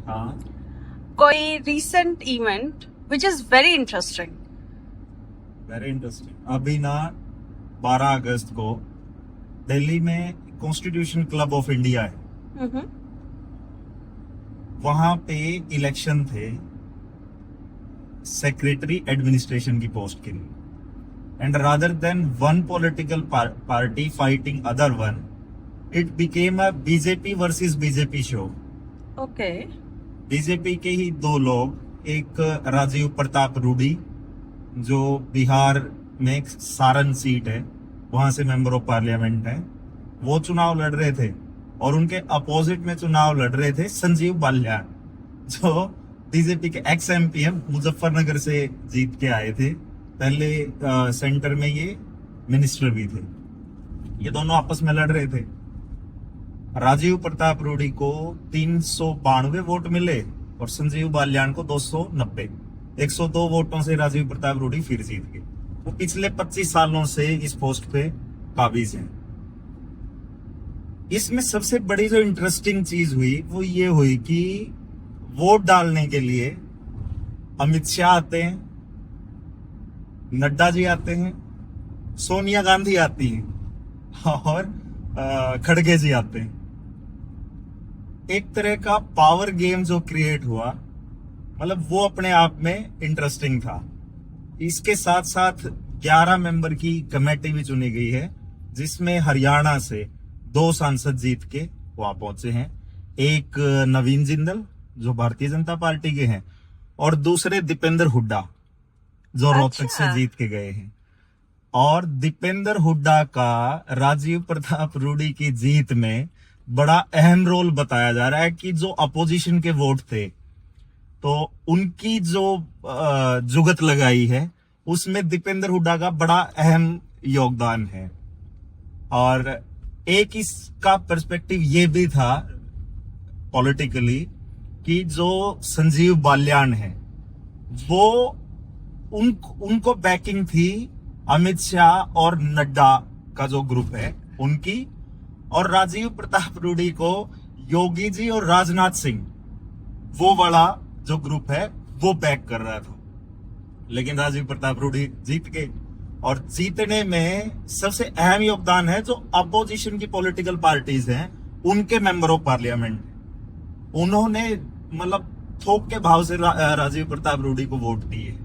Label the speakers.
Speaker 1: हाँ,
Speaker 2: कोई recent event which is very interesting.
Speaker 1: Very interesting. अभी ना 12 अगस्त को दिल्ली में कॉन्स्टिट्यूशन क्लब ऑफ इंडिया है,
Speaker 2: Mm-hmm.
Speaker 1: वहां पे इलेक्शन थे सेक्रेटरी एडमिनिस्ट्रेशन की पोस्ट के लिए। And rather than one political party fighting other one, it became a BJP versus BJP show.
Speaker 2: Okay.
Speaker 1: BJP के ही दो लोग, एक राजीव प्रताप रूडी जो बिहार में एक सारण सीट है, वहां से मेंबर ऑफ पार्लियामेंट है, वो चुनाव लड़ रहे थे। और उनके अपोजिट में चुनाव लड़ रहे थे संजीव बाल्यान, जो बीजेपी के एक्स एमपीएम मुजफ्फरनगर से जीत के आए थे। पहले सेंटर में ये मिनिस्टर भी थे। ये दोनों आपस में लड़ रहे थे। राजीव प्रताप रूडी को 392 वोट मिले और संजीव बाल्यान को 290। 102 वोटों से राजीव प्रताप रूडी फिर जीत गए। वो पिछले 25 सालों से इस पोस्ट पे काबिज हैं। इसमें सबसे बड़ी जो इंटरेस्टिंग चीज हुई वो ये हुई कि वोट डालने के लिए अमित शाह आते हैं, नड्डा जी आते हैं, सोनिया गांधी आती हैं और खड़गे जी आते हैं। एक तरह का पावर गेम जो क्रिएट हुआ, मतलब वो अपने आप में इंटरेस्टिंग था। इसके साथ साथ 11 मेंबर की कमेटी भी चुनी गई है, जिसमें हरियाणा से 2 सांसद जीत के वहां पहुंचे हैं। एक नवीन जिंदल जो भारतीय जनता पार्टी के हैं, और दूसरे दीपेंद्र हुड्डा जो रोहतक से जीत के गए हैं। और दीपेंद्र हुड्डा का राजीव प्रताप रूडी की जीत में बड़ा अहम रोल बताया जा रहा है कि जो अपोजिशन के वोट थे तो उनकी जो जुगत लगाई है उसमें दीपेंद्र हुड्डा का बड़ा अहम योगदान है। और एक इसका पर्सपेक्टिव ये भी था पॉलिटिकली कि जो संजीव बाल्यान है वो उनको बैकिंग थी अमित शाह और नड्डा का जो ग्रुप है उनकी, और राजीव प्रताप रूडी को योगी जी और राजनाथ सिंह वो वाला जो ग्रुप है वो बैक कर रहा था। लेकिन राजीव प्रताप रूडी जीत गए, और जीतने में सबसे अहम योगदान है जो अपोजिशन की पॉलिटिकल पार्टीज हैं उनके मेंबर ऑफ पार्लियामेंट। उन्होंने मतलब थोक के भाव से राजीव प्रताप रूडी को वोट दिए।